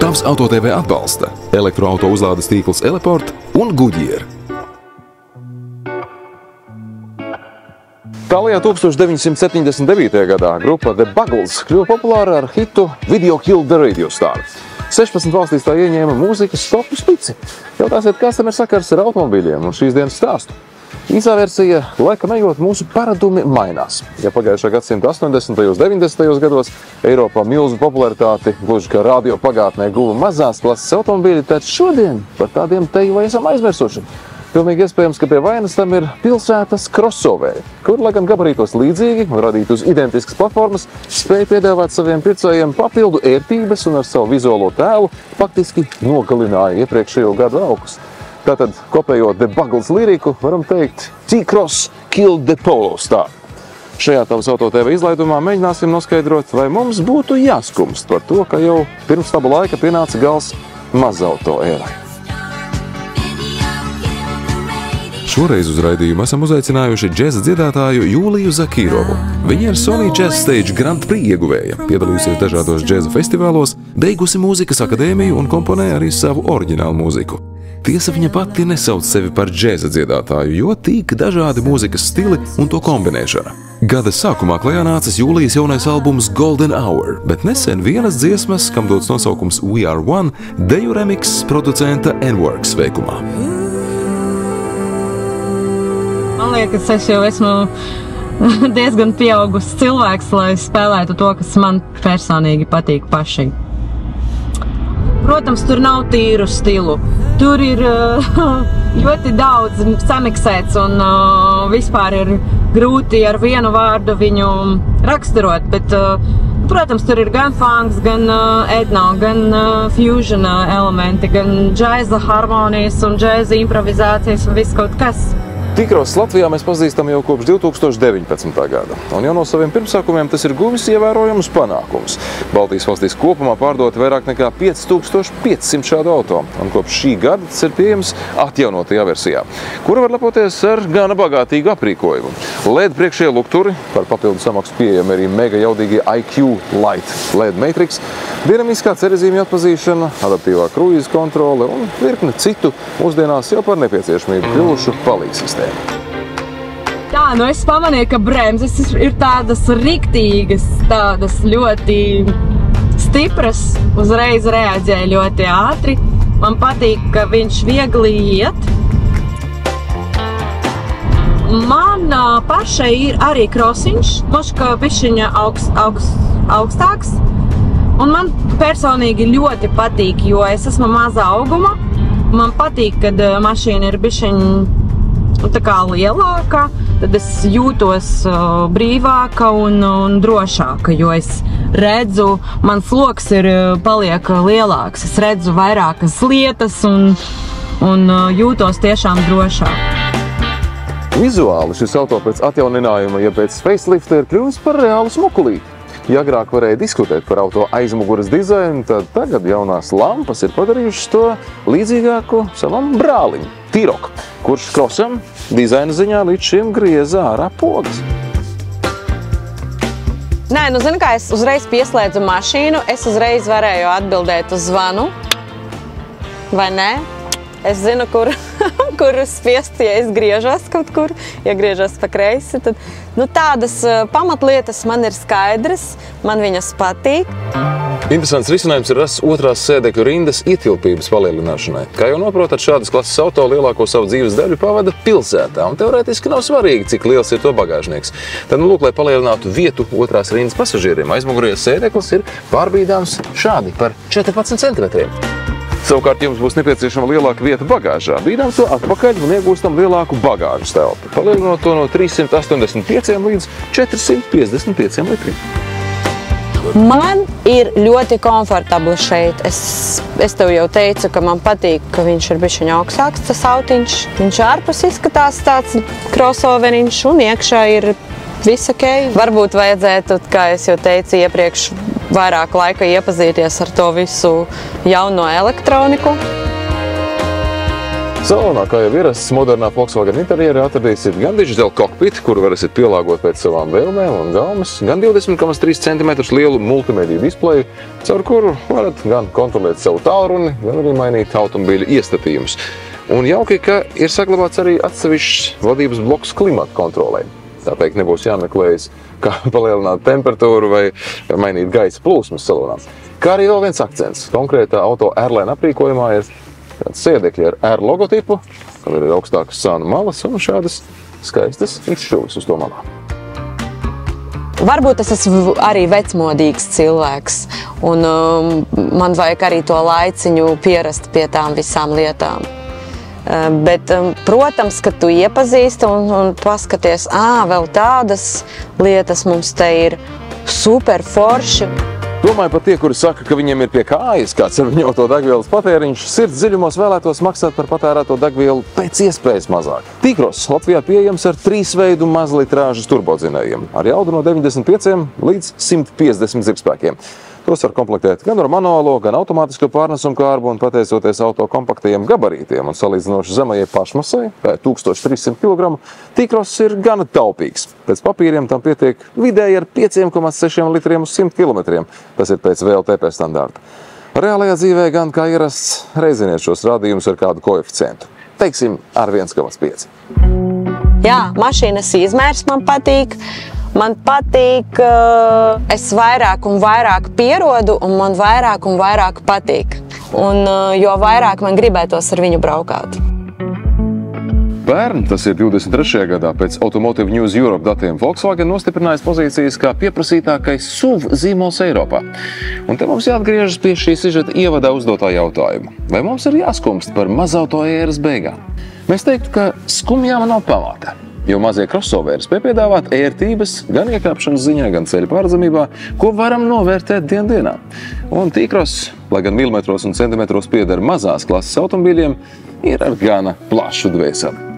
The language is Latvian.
Tavs AutoTV atbalsta elektroauto uzlādes tīkls Eleport un Goodyear. Tālijā 1979. gadā grupa The Buggles kļuva populāra ar hitu Video Killed the Radio Star. 16 valstīs tā ieņēma mūzikas topu spici. Jautāsiet, kas tam ir sakars ar automobīļiem un šīs dienas stāstu? Īsā versija, laikam ejot, mūsu paradumi mainās. Ja pagājušā gadsimta 80. un 90. gados Eiropā milzu popularitāti, gluži kā radio pagātnē, guva mazās klases automobīļi, tad šodien par tādiem teju vai esam aizmirsuši. Pilnīgi iespējams, ka pie vainas tam ir pilsētas crossoveri, kur, lai gan gabarītos līdzīgi un radīt uz identiskas platformas, spēja piedāvāt saviem pircējiem papildu ērtības un ar savu vizuālo tēlu faktiski nogalināja iepriekšējo gadu augus. Tātad, kopējot The Buggles liriku, varam teikt, T-Cross killed the Polo Star. Šajā Tavs AutoTV izlaidumā mēģināsim noskaidrot, vai mums būtu jāskumst par to, ka jau pirms laba laika pienāca gals mazauto ērai. Šoreiz uz raidījumu esam uzaicinājuši džeza dziedātāju Jūliju Zakīrovu. Viņa ir Sony Jazz Stage Grand Prix ieguvēja, piedalījusies dažādos džeza festivālos, beigusi mūzikas akadēmiju un komponē arī savu oriģinālu mūziku. Tiesa, viņa pati nesauc sevi par džeza dziedātāju, jo tīk dažādi mūzikas stili un to kombinēšana. Gada sākumā klajā nācis Jūlijas jaunais albums Golden Hour, bet nesen vienas dziesmas, kam dots nosaukums We Are One, deju remix producenta N-Works veikumā. Man liekas, es jau esmu diezgan pieaugusi cilvēks, lai spēlētu to, kas man personīgi patīk pašai. Protams, tur nav tīru stilu. Tur ir ļoti daudz samiksēts un vispār ir grūti ar vienu vārdu viņu raksturot, bet, protams, tur ir gan funks, gan etno, gan fusion elementi, gan džēza harmonijas un džēza improvizācijas un viss kaut kas. T-Cross Latvijā mēs pazīstam jau kopš 2019. gada, un jau no saviem pirmsākumiem tas ir guvis ievērojams panākums. Baltijas valstīs kopumā pārdoti vairāk nekā 5500 šādu auto, un kopš šī gada tas ir pieejams atjaunotajā versijā, kura var lepoties ar gana bagātīgu aprīkojumu. LED priekšējie lukturi, par papildu samaksu pieejami arī mega jaudīgie IQ Light LED Matrix, dinamiskā cerezīmju atpazīšana, adaptīvā kruīza kontrole un virkne citu mūsdienās jau par nepieciešamību kļuvušu palīgsistēmu. Tā, nu es pamanīju, ka bremzes ir tādas riktīgas, tādas ļoti stipras, uzreiz reaģēja ļoti ātri. Man patīk, ka viņš viegli iet. Man pašai ir arī krosiņš, ka bišķiņa augstāks. Un man personīgi ļoti patīk, jo es esmu maza auguma. Man patīk, kad mašīna ir bišķiņa tā kā lielāka, tad es jūtos brīvāka un drošāka, jo es redzu, man sloks paliek lielāks, es redzu vairākas lietas un jūtos tiešām drošāk. Vizuāli šis auto pēc atjauninājuma, ja pēc facelifta ir kļuvis par reālu smukulīti. Ja agrāk varēja diskutēt par auto aizmuguras dizainu, tad tagad jaunās lampas ir padarījušas to līdzīgāku savam brāliņam, T-Rock, kurš krosam dizaina ziņā līdz šim grieza ārā pogas. Nē, nu zini kā, es uzreiz pieslēdzu mašīnu, es uzreiz varēju atbildēt uz zvanu, vai nē? Es zinu, kur spiest, ja es griežos kaut kur, ja griežos pa kreisi, tad tādas pamatlietas man ir skaidras, man viņas patīk. Interesants risinājums ir rasts otrās sēdekļu rindas ietilpības palielināšanai. Kā jau noprotat, šādas klases auto lielāko savu dzīves daļu pavada pilsētā, un teorētiski nav svarīgi, cik liels ir to bagāžnieks. Tad, lūk, lai palielinātu vietu otrās rindas pasažieriem, aizmugurējais sēdeklis ir pārbīdāms šādi par 14 centimetriem. Savukārt jums būs nepieciešama lielāka vieta bagāžā. Bīdām to atpakaļ un iegūstam lielāku bagāžas telpu, palielinot to no 385 līdz 455 litriem. Man ir ļoti komfortabli šeit. Es tev jau teicu, ka man patīk, ka viņš ir bišķiņ augstāks, tas autiņš. Viņš ārpus izskatās tāds crossoveriņš un iekšā ir viss ok. Varbūt vajadzētu, kā es jau teicu iepriekš, vairāk laika iepazīties ar to visu jauno elektroniku. Salonā, kā jau ierasts, modernā Volkswagen interjerā atradīsiet gan digital cockpit, kuru varēsiet pielāgot pēc savām vēlmēm un gaumas, gan 20,3 cm lielu multimediju displeju, caur kuru varat gan kontrolēt savu tālruni, gan arī mainīt automobīļa iestatījumus. Un jauki, ka ir saglabāts arī atsevišķs vadības bloks klimata kontrolē. Tā teikt, nebūs jāmeklējas, kā palielināt temperatūru vai mainīt gaisa plūsmas salonā. Kā arī vēl viens akcents. Konkrētā auto Airline aprīkojumā ir sēdekļi ar Air logotipu, kad ir augstākas sānu malas un šādas skaistas izšķuvis uz to malā. Varbūt es esmu arī vecmodīgs cilvēks, un man vajag arī to laiciņu pierast pie tām visām lietām. Bet, protams, kad tu iepazīsti un paskaties, vēl tādas lietas mums te ir super forši. Domāju par tie, kuri saka, ka viņiem ir pie kājas kāds ar viņu auto degvielas patēriņš, sirds dziļumos vēlētos maksāt par patērēto degvielu pēc iespējas mazāk. T-Cross Latvijā pieejams ar 3 veidu mazlitrāžas turbodzinējiem, ar jaudu no 95 līdz 150 zirgspēkiem. Tos var komplektēt gan ar manuālo, gan automātisko pārnesumu kārbu un pateicoties auto kompaktajiem gabarītiem un salīdzinoši zemajai pašmasai, 1300 kg, T-Cross ir gana taupīgs. Pēc papīriem tam pietiek vidēji ar 5,6 litriem uz 100 km. Tas ir pēc VLTP standārta. Reālajā dzīvē gan kā ierasts reiziniet šos rādījumus ar kādu koeficientu. Teiksim, ar 1,5. Jā, mašīnas izmērs man patīk. Man patīk, es vairāk un vairāk pierodu, un man vairāk un vairāk patīk. Un jo vairāk man gribētos ar viņu braukāt. Pērn, tas ir 23. gadā, pēc Automotive News Europe datiem Volkswagen nostiprinājis pozīcijas kā pieprasītākais SUV zīmols Eiropā. Un te mums jāatgriežas pie šī sižeta ievadā uzdotā jautājuma. Vai mums ir jāskumst par mazauto ēras beigām? Mēs teiktu, ka skumjām nav pamata. Jo mazie crossoveri spēj piedāvāt ērtības gan iekāpšanas ziņā, gan ceļu pārzemībā, ko varam novērtēt dienā. Un T-Cross, lai gan milimetros un centimetros pieder mazās klases automobīļiem, ir ar gana plašu dvēseli.